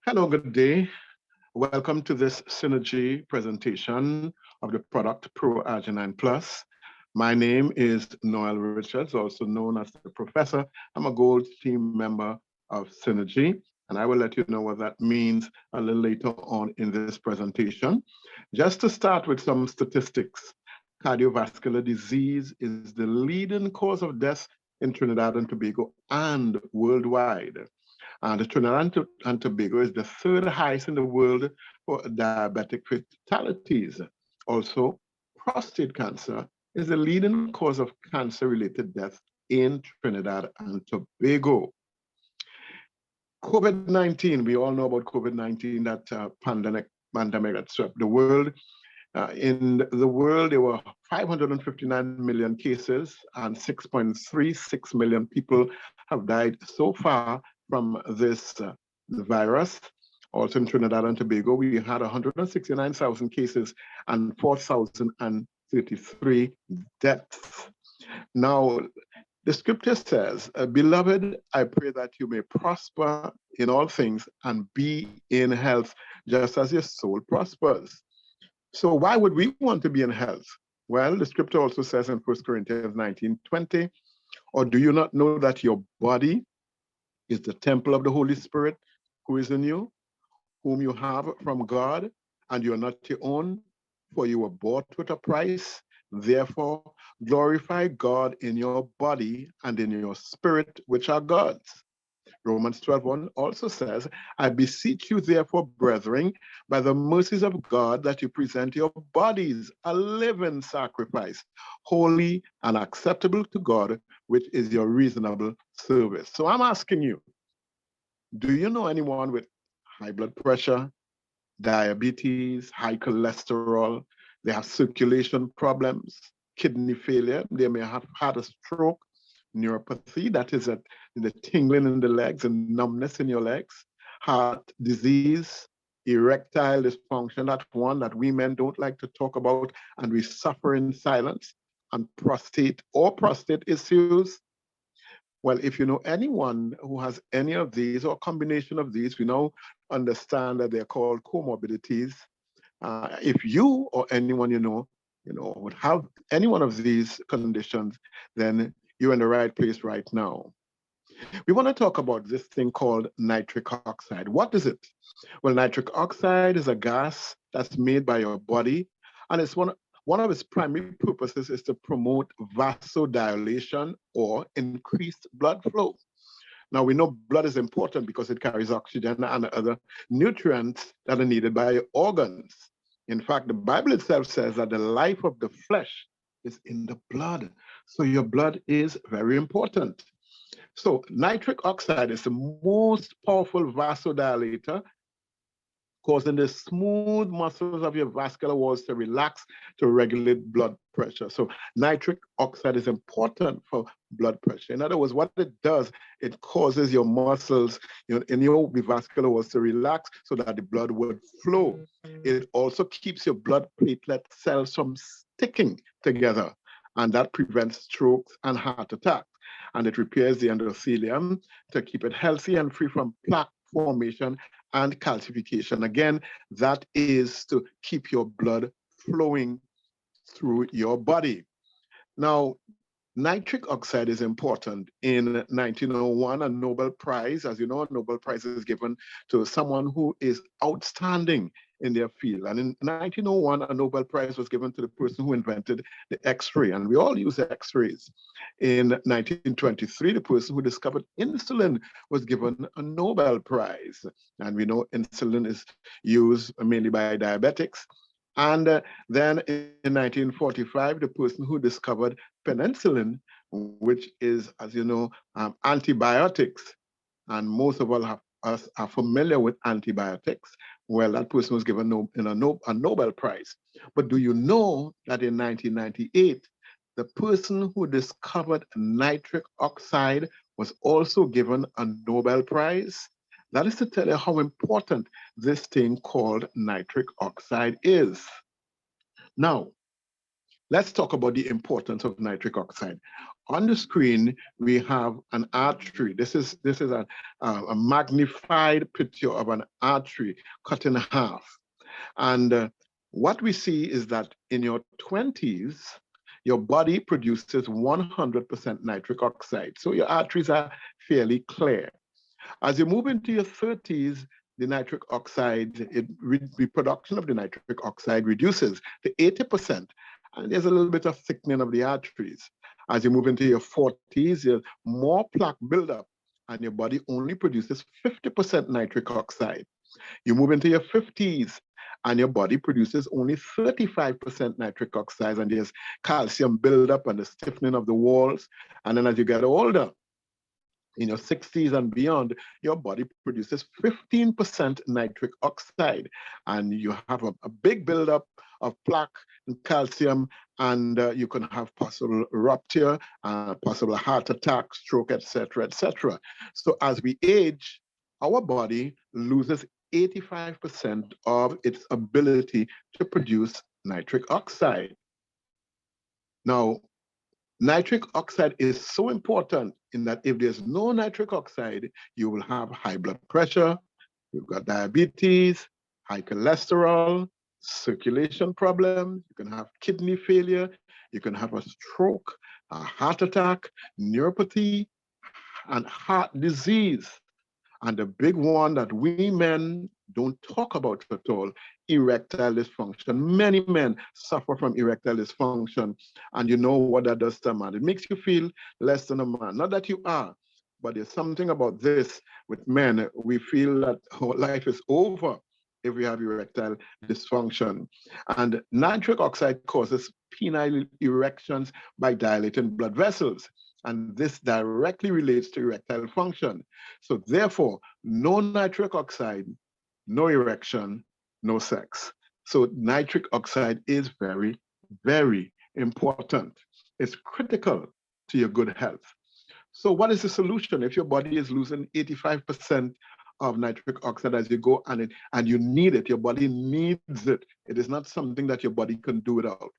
Hello, good day. Welcome to this Synergy presentation of the product Proarginine Plus. My name is Noel Richards, also known as the Professor. I'm a Gold Team member of Synergy, and I will let you know what that means a little later on in this presentation. Just to start with some statistics, cardiovascular disease is the leading cause of death in Trinidad and Tobago and worldwide. And Trinidad and Tobago is the third highest in the world for diabetic fatalities. Also, prostate cancer is the leading cause of cancer-related death in Trinidad and Tobago. COVID-19, we all know about COVID-19, that pandemic that swept the world. In the world, there were 559 million cases and 6.36 million people have died so far from this virus. Also in Trinidad and Tobago, we had 169,000 cases and 4,033 deaths. Now, the scripture says, beloved, I pray that you may prosper in all things and be in health, just as your soul prospers. So why would we want to be in health? Well, the scripture also says in 1 Corinthians 19:20, or do you not know that your body is the temple of the Holy Spirit who is in you, whom you have from God, and you are not your own, for you were bought with a price. Therefore, glorify God in your body and in your spirit, which are God's. Romans 12:1 also says, I beseech you, therefore, brethren, by the mercies of God, that you present your bodies a living sacrifice, holy and acceptable to God, which is your reasonable service. So I'm asking you, do you know anyone with high blood pressure, diabetes, high cholesterol? They have circulation problems, kidney failure. They may have had a stroke, neuropathy, that is the tingling in the legs and numbness in your legs, heart disease, erectile dysfunction, that's one that we men don't like to talk about, and we suffer in silence, and prostate issues. Well, if you know anyone who has any of these or a combination of these, we now understand that they're called comorbidities. If you or anyone you know would have any one of these conditions, then you're in the right place right now. We want to talk about this thing called nitric oxide. What is it? Well, nitric oxide is a gas that's made by your body, and it's one of its primary purposes is to promote vasodilation or increased blood flow. Now, we know blood is important because it carries oxygen and other nutrients that are needed by your organs. In fact, the Bible itself says that the life of the flesh is in the blood. So your blood is very important. So nitric oxide is the most powerful vasodilator, causing the smooth muscles of your vascular walls to relax to regulate blood pressure. So nitric oxide is important for blood pressure. In other words, what it does, it causes your muscles in your vascular walls to relax so that the blood would flow. It also keeps your blood platelet cells from sticking together, and that prevents strokes and heart attacks. And it repairs the endothelium to keep it healthy and free from plaque formation and calcification. Again, that is to keep your blood flowing through your body. Now, nitric oxide is important. In 1901, a Nobel Prize, as you know, a Nobel Prize is given to someone who is outstanding in their field. And in 1901, a Nobel Prize was given to the person who invented the X-ray, and we all use X-rays. In 1923, the person who discovered insulin was given a Nobel Prize. And we know insulin is used mainly by diabetics. And then in 1945, the person who discovered penicillin, which is, as you know, antibiotics, and most of us are familiar with antibiotics. Well, that person was given a Nobel Prize. But do you know that in 1998, the person who discovered nitric oxide was also given a Nobel Prize? That is to tell you how important this thing called nitric oxide is. Now, let's talk about the importance of nitric oxide. On the screen, we have an artery. This is a magnified picture of an artery cut in half. And what we see is that in your 20s, your body produces 100% nitric oxide. So your arteries are fairly clear. As you move into your 30s, the nitric oxide, the production of the nitric oxide reduces to 80%. And there's a little bit of thickening of the arteries. As you move into your 40s, there's more plaque buildup, and your body only produces 50% nitric oxide. You move into your 50s, and your body produces only 35% nitric oxide, and there's calcium buildup and the stiffening of the walls. And then as you get older, in your 60s and beyond, your body produces 15% nitric oxide, and you have a big buildup of plaque and calcium, and you can have possible rupture, possible heart attack, stroke, etc., etc. So as we age, our body loses 85% of its ability to produce nitric oxide. Now, nitric oxide is so important in that if there's no nitric oxide, you will have high blood pressure, you've got diabetes, high cholesterol, circulation problems, you can have kidney failure, you can have a stroke, a heart attack, neuropathy, and heart disease. And the big one that we men don't talk about at all, erectile dysfunction. Many men suffer from erectile dysfunction, and you know what that does to a man. It makes you feel less than a man. Not that you are, but there's something about this with men. We feel that our life is over if we have erectile dysfunction. And nitric oxide causes penile erections by dilating blood vessels. And this directly relates to erectile function. So therefore, no nitric oxide, no erection, no sex. So nitric oxide is very, very important. It's critical to your good health. So what is the solution? If your body is losing 85% of nitric oxide as you go and you need it, your body needs it. It is not something that your body can do without.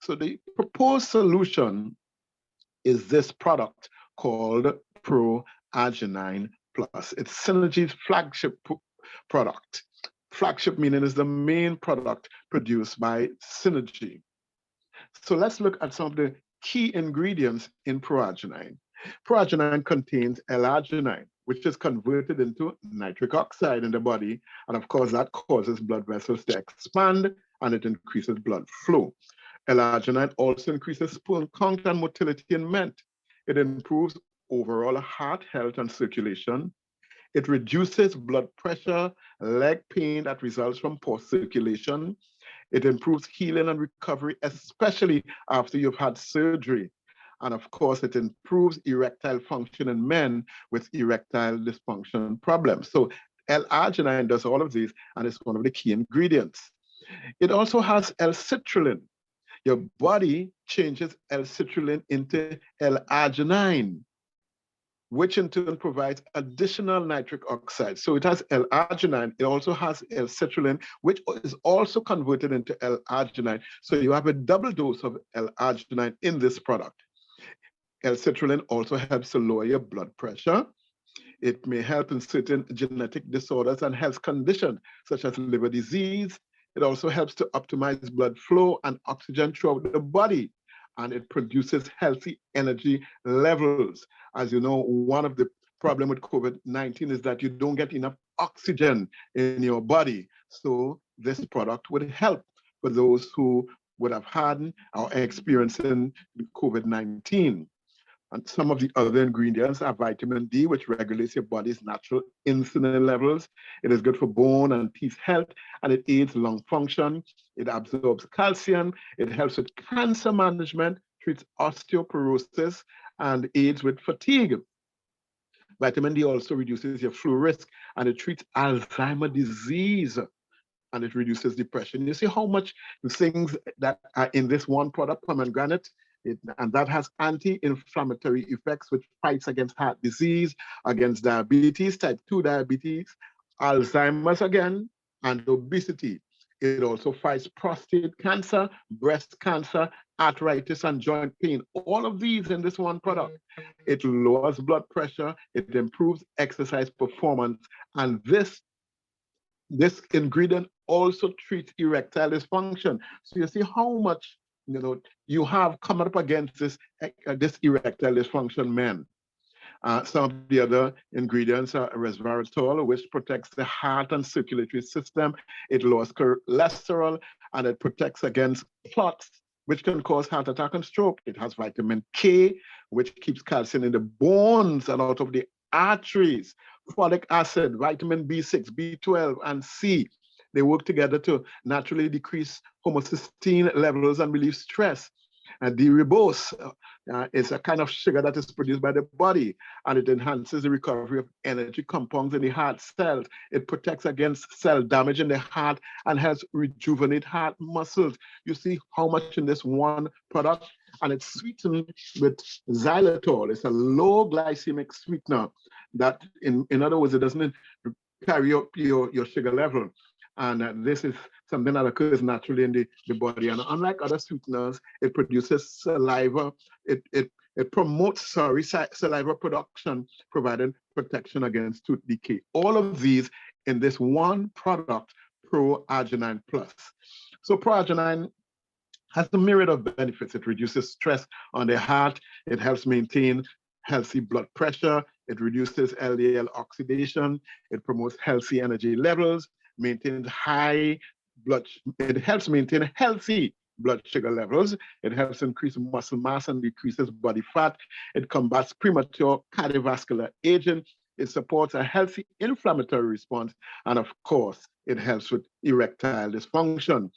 So the proposed solution is this product called Proarginine Plus. It's Synergy's flagship product. Flagship meaning is the main product produced by Synergy. So let's look at some of the key ingredients in Proarginine. Proarginine contains L-arginine, which is converted into nitric oxide in the body. And of course, that causes blood vessels to expand and it increases blood flow. L-arginine also increases sperm count and motility in men. It improves overall heart health and circulation. It reduces blood pressure, leg pain that results from poor circulation. It improves healing and recovery, especially after you've had surgery. And of course, it improves erectile function in men with erectile dysfunction problems. So L-arginine does all of these, and it's one of the key ingredients. It also has L-citrulline. Your body changes L-citrulline into L-arginine, which in turn provides additional nitric oxide. So it has L-arginine, it also has L-citrulline, which is also converted into L-arginine. So you have a double dose of L-arginine in this product. L-citrulline also helps to lower your blood pressure. It may help in certain genetic disorders and health conditions, such as liver disease. It also helps to optimize blood flow and oxygen throughout the body, and it produces healthy energy levels. As you know, one of the problems with COVID-19 is that you don't get enough oxygen in your body. So this product would help for those who would have had or experiencing COVID-19. And some of the other ingredients are vitamin D, which regulates your body's natural insulin levels. It is good for bone and teeth health, and it aids lung function. It absorbs calcium. It helps with cancer management, treats osteoporosis, and aids with fatigue. Vitamin D also reduces your flu risk, and it treats Alzheimer's disease, and it reduces depression. You see how much things that are in this one product, pomegranate, and that has anti-inflammatory effects, which fights against heart disease, against diabetes, type 2 diabetes, Alzheimer's again, and obesity. It also fights prostate cancer, breast cancer, arthritis, and joint pain. All of these in this one product. It lowers blood pressure, it improves exercise performance, and this ingredient also treats erectile dysfunction. So you see how much you have come up against this erectile dysfunction, men. Some of the other ingredients are resveratrol, which protects the heart and circulatory system. It lowers cholesterol, and it protects against clots, which can cause heart attack and stroke. It has vitamin K, which keeps calcium in the bones and out of the arteries. Folic acid, vitamin B6, B12, and C. They work together to naturally decrease homocysteine levels and relieve stress. D-ribose is a kind of sugar that is produced by the body, and it enhances the recovery of energy compounds in the heart cells. It protects against cell damage in the heart and helps rejuvenate heart muscles. You see how much in this one product, and it's sweetened with xylitol. It's a low glycemic sweetener that, in other words, it doesn't carry up your sugar level. And this is something that occurs naturally in the body. And unlike other sweeteners, it produces saliva. It promotes, saliva production, providing protection against tooth decay. All of these in this one product, Proarginine Plus. So Proarginine has a myriad of benefits. It reduces stress on the heart. It helps maintain healthy blood pressure. It reduces LDL oxidation. It promotes healthy energy levels. Maintains it helps maintain healthy blood sugar levels. It helps increase muscle mass and decreases body fat. It combats premature cardiovascular aging. It supports a healthy inflammatory response. And of course, it helps with erectile dysfunction.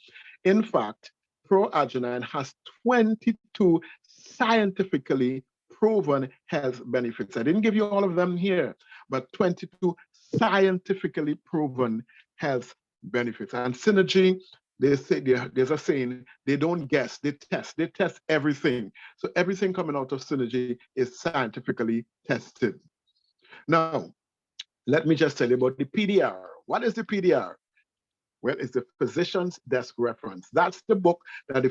In fact, Proarginine has 22 scientifically proven health benefits. I didn't give you all of them here, but 22 scientifically proven health benefits. And Synergy, they say, there's a saying, they don't guess, they test everything. So everything coming out of Synergy is scientifically tested. Now, let me just tell you about the PDR. What is the PDR? Well, it's the Physician's Desk Reference. That's the book that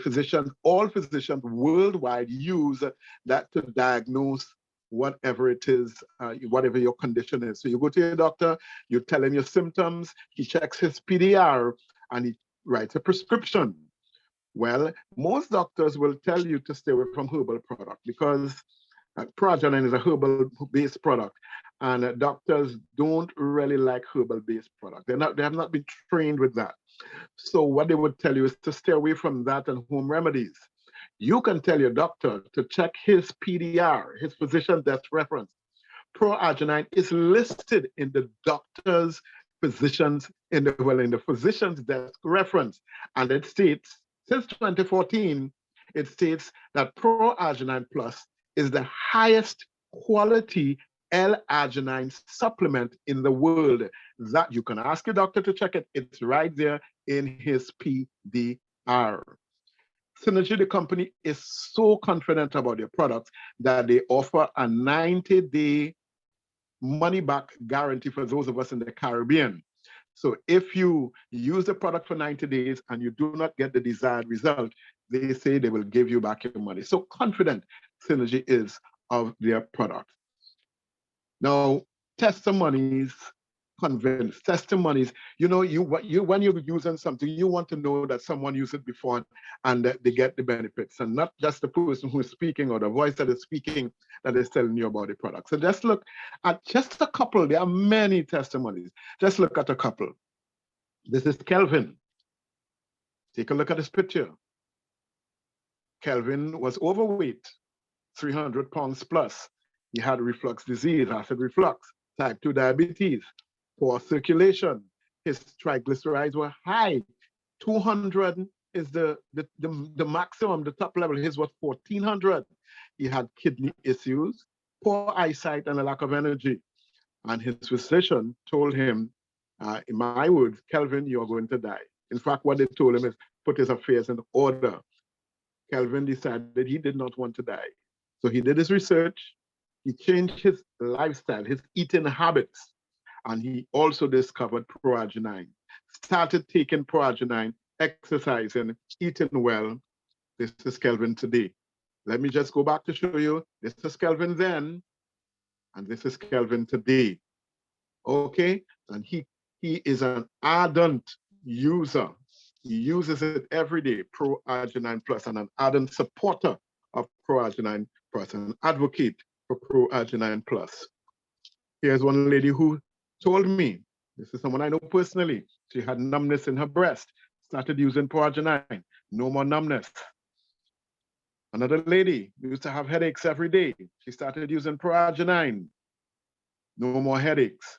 all physicians worldwide use that to diagnose whatever it is, whatever your condition is. So you go to your doctor, you tell him your symptoms, he checks his PDR, and he writes a prescription. Well, most doctors will tell you to stay away from herbal product because Proarginine is a herbal-based product, and doctors don't really like herbal-based product. They have not been trained with that. So what they would tell you is to stay away from that and home remedies. You can tell your doctor to check his PDR, his physician's desk reference. Proarginine is listed in the doctor's physician's in the physician's desk reference, and it states since 2014, it states that Proarginine Plus is the highest quality L-arginine supplement in the world. That you can ask your doctor to check it. It's right there in his PDR. Synergy, the company, is so confident about their products that they offer a 90-day money-back guarantee for those of us in the Caribbean. So if you use the product for 90 days and you do not get the desired result, they say they will give you back your money. So confident Synergy is of their product. Now, testimonies, convinced. Testimonies, when you're using something, you want to know that someone used it before and that they get the benefits, and not just the person who is speaking or the voice that is speaking that is telling you about the product. So just look at just a couple. There are many testimonies. Just look at a couple. This is Kelvin. Take a look at this picture. Kelvin was overweight, 300 pounds plus. He had reflux disease, acid reflux, type 2 diabetes, poor circulation. His triglycerides were high. 200 is the maximum, the top level. His was 1400. He had kidney issues, poor eyesight, and a lack of energy. And his physician told him, in my words, Kelvin, you're going to die. In fact, what they told him is put his affairs in order. Kelvin decided he did not want to die. So he did his research. He changed his lifestyle, his eating habits, and he also discovered Proarginine. Started taking Proarginine exercising, eating well. This is Kelvin today. Let me just go back to show you. This is Kelvin then, and this is Kelvin today. Okay? And he is an ardent user. He uses it every day, Proarginine Plus, and an ardent supporter of Proarginine Plus, an advocate for Proarginine Plus. Here's one lady who told me, this is someone I know personally, she had numbness in her breast, started using Proarginine, no more numbness. Another lady used to have headaches every day. She started using Proarginine, no more headaches.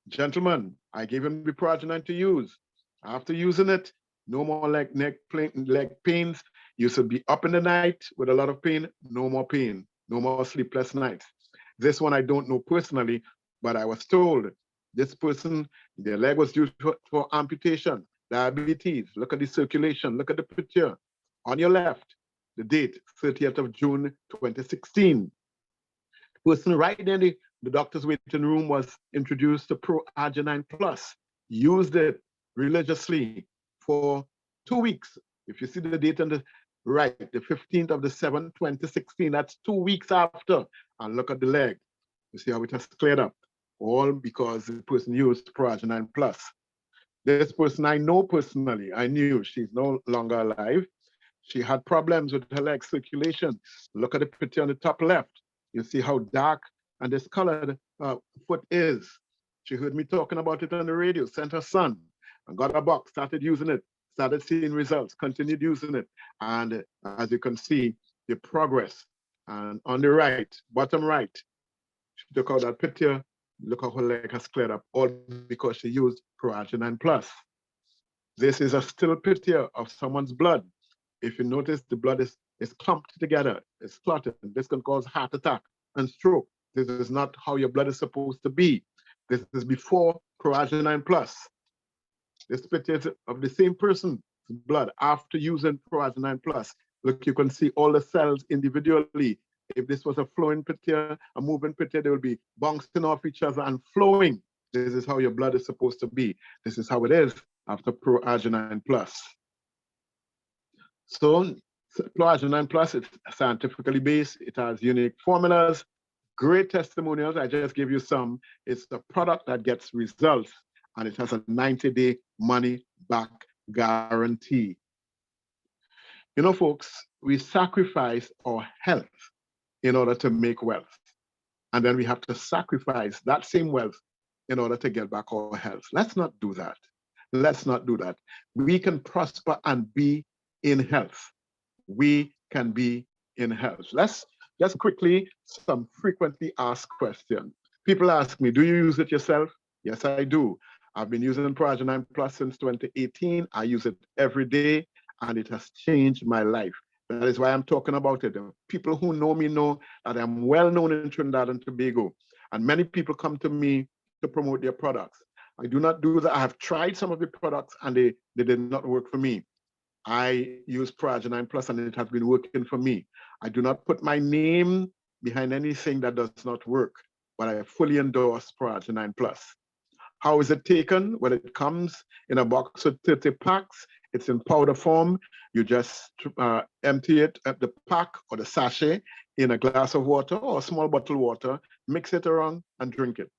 Gentlemen, I gave him the Proarginine to use. After using it, no more leg pains. Used to be up in the night with a lot of pain, no more pain, no more sleepless nights. This one I don't know personally, but I was told this person, their leg was due for amputation, diabetes. Look at the circulation, look at the picture. On your left, the date, 30th of June, 2016. The person right in the doctor's waiting room was introduced to Proarginine Plus, used it religiously for 2 weeks. If you see the date on the right, the 15th of the 7th, 2016, that's 2 weeks after. And look at the leg. You see how it has cleared up. All because the person used Proarginine Plus. This person I know personally, I knew she's no longer alive. She had problems with her leg circulation. Look at the picture on the top left. You see how dark and discolored foot is. She heard me talking about it on the radio, sent her son, and got a box, started using it, started seeing results, continued using it. And as you can see, the progress. And on the right, bottom right, she took out that picture. Look how her leg has cleared up, all because she used Proarginine Plus. This is a still picture of someone's blood. If you notice, the blood is clumped together, it's clotted. This can cause heart attack and stroke. This is not how your blood is supposed to be. This is before Proarginine Plus. This picture is of the same person's blood after using Proarginine Plus. Look, you can see all the cells individually. If this was a flowing picture, a moving picture, they will be bouncing off each other and flowing. This is how your blood is supposed to be. This is how it is after Proarginine Plus. So Proarginine Plus, it's scientifically based. It has unique formulas, great testimonials. I just gave you some. It's a product that gets results, and it has a 90-day money-back guarantee. You know, folks, we sacrifice our health in order to make wealth. And then we have to sacrifice that same wealth in order to get back our health. Let's not do that. Let's not do that. We can prosper and be in health. We can be in health. Let's just quickly, some frequently asked questions. People ask me, do you use it yourself? Yes, I do. I've been using Proarginine Plus since 2018. I use it every day, and it has changed my life. That is why I'm talking about it. People who know me know that I'm well known in Trinidad and Tobago, and many people come to me to promote their products. I do not do that. I have tried some of the products, and they did not work for me. I use Proarginine Plus, and it has been working for me. I do not put my name behind anything that does not work, but I fully endorse Proarginine Plus. How is it taken? Well, it comes in a box of 30 packs. It's in powder form. You just empty it at the pack or the sachet in a glass of water or a small bottle of water, mix it around and drink it.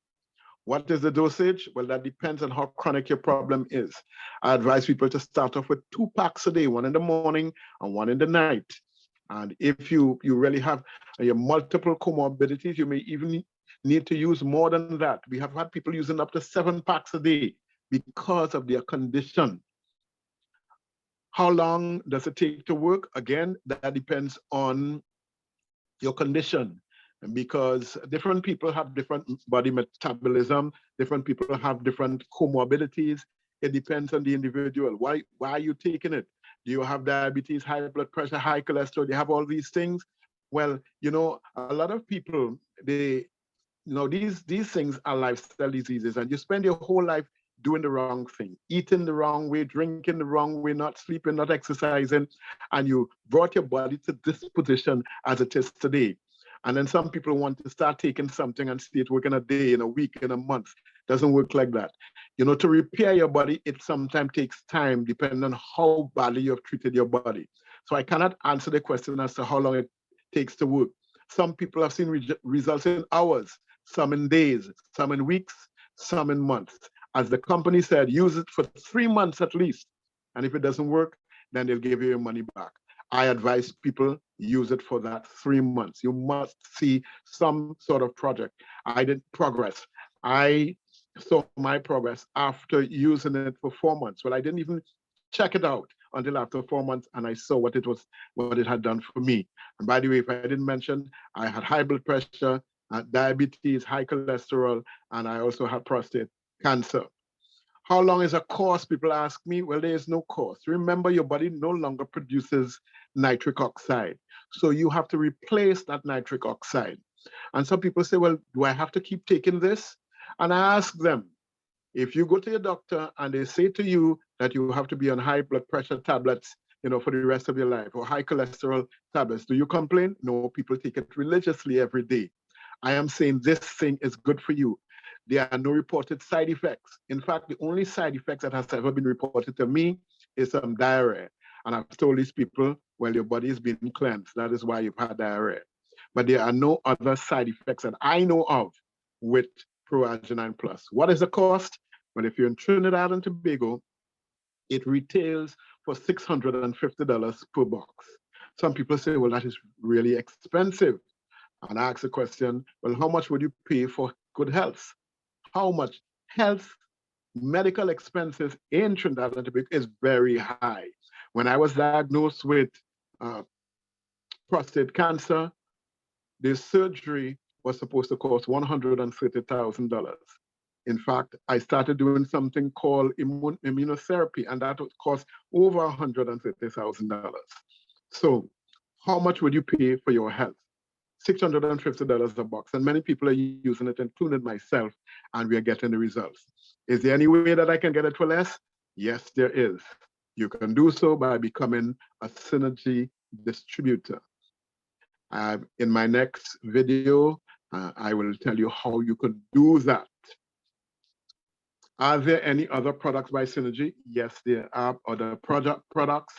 What is the dosage? Well, that depends on how chronic your problem is. I advise people to start off with 2 packs a day, 1 in the morning and 1 in the night. And if you really have your multiple comorbidities, you may even need to use more than that. We have had people using up to 7 packs a day because of their condition. How long does it take to work? Again, that depends on your condition, because different people have different body metabolism, different people have different comorbidities. It depends on the individual. Why are you taking it? Do you have diabetes, high blood pressure, high cholesterol? Do you have all these things? Well, you know, a lot of people, these things are lifestyle diseases, and you spend your whole life doing the wrong thing, eating the wrong way, drinking the wrong way, not sleeping, not exercising, and you brought your body to this position as it is today. And then some people want to start taking something and see it work in a day, in a week, in a month. Doesn't work like that. You know, to repair your body, it sometimes takes time depending on how badly you have treated your body. So I cannot answer the question as to how long it takes to work. Some people have seen results in hours, some in days, some in weeks, some in months. As the company said, use it for 3 months at least. And if it doesn't work, then they'll give you your money back. I advise people use it for that 3 months. You must see some sort of project. I did progress. I saw my progress after using it for 4 months. Well, I didn't even check it out until after 4 months, and I saw what it had done for me. And by the way, if I didn't mention, I had high blood pressure, diabetes, high cholesterol, and I also had prostate cancer. How long is a course? People ask me. Well, there is no course. Remember, your body no longer produces nitric oxide. So you have to replace that nitric oxide. And some people say, well, do I have to keep taking this? And I ask them, if you go to your doctor and they say to you that you have to be on high blood pressure tablets, you know, for the rest of your life, or high cholesterol tablets, do you complain? No, people take it religiously every day. I am saying this thing is good for you. There are no reported side effects. In fact, the only side effects that has ever been reported to me is some diarrhea. And I've told these people, well, your body is being cleansed. That is why you've had diarrhea. But there are no other side effects that I know of with Proarginine Plus. What is the cost? Well, if you're in Trinidad and Tobago, it retails for $650 per box. Some people say, well, that is really expensive. And I ask the question, well, how much would you pay for good health? How much health, medical expenses in Trinidad and Tobago is very high. When I was diagnosed with prostate cancer, the surgery was supposed to cost $130,000. In fact, I started doing something called immunotherapy, and that would cost over $130,000. So how much would you pay for your health? $650 a box, and many people are using it, including myself, and we are getting the results. Is there any way that I can get it for less? Yes, there is. You can do so by becoming a Synergy distributor. In my next video, I will tell you how you could do that. Are there any other products by Synergy? Yes, there are other products.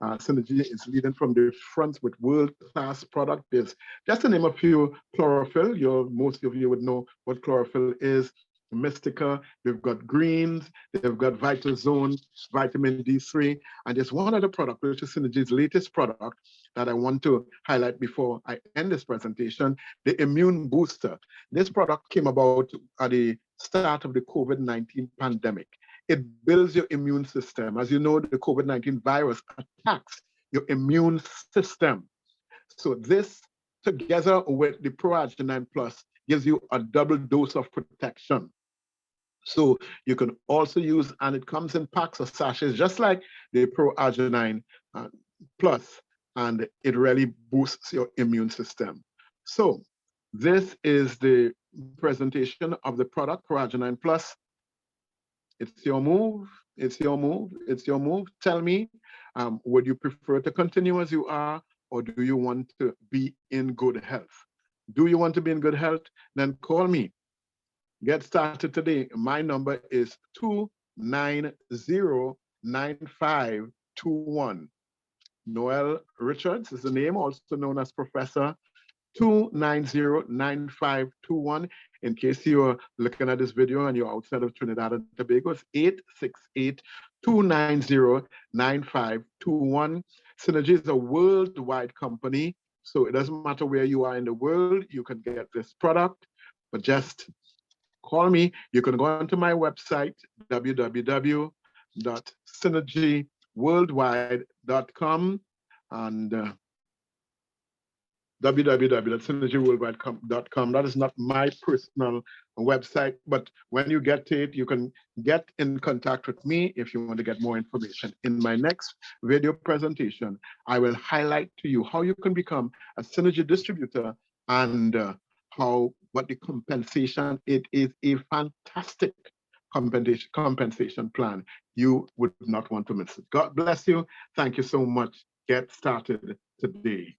Synergy is leading from the front with world-class product. There's just to name a few: chlorophyll. Most of you would know what chlorophyll is. Mystica, they've got greens, they've got Vitazone, vitamin D3, and there's one other product, which is Synergy's latest product that I want to highlight before I end this presentation, the Immune Booster. This product came about at the start of the COVID-19 pandemic. It builds your immune system. As you know, the COVID-19 virus attacks your immune system. So this, together with the Proarginine Plus, gives you a double dose of protection. So you can also use, and it comes in packs or sachets, just like the Proarginine Plus, and it really boosts your immune system. So this is the presentation of the product, Proarginine Plus. It's your move. It's your move. It's your move. Tell me, would you prefer to continue as you are, or do you want to be in good health? Do you want to be in good health? Then call me. Get started today. My number is 290-9521. Noel Richards is the name, also known as Professor. 290-9521. In case you're looking at this video and you're outside of Trinidad and Tobago, it's 868-290-9521. Synergy is a worldwide company, so it doesn't matter where you are in the world, you can get this product, but just call me. You can go onto my website, www.synergyworldwide.com, and www.synergyworldwide.com. That is not my personal website, but when you get to it, you can get in contact with me if you want to get more information. In my next video presentation, I will highlight to you how you can become a Synergy distributor and what the compensation. It is a fantastic compensation plan. You would not want to miss it. God bless you. Thank you so much. Get started today.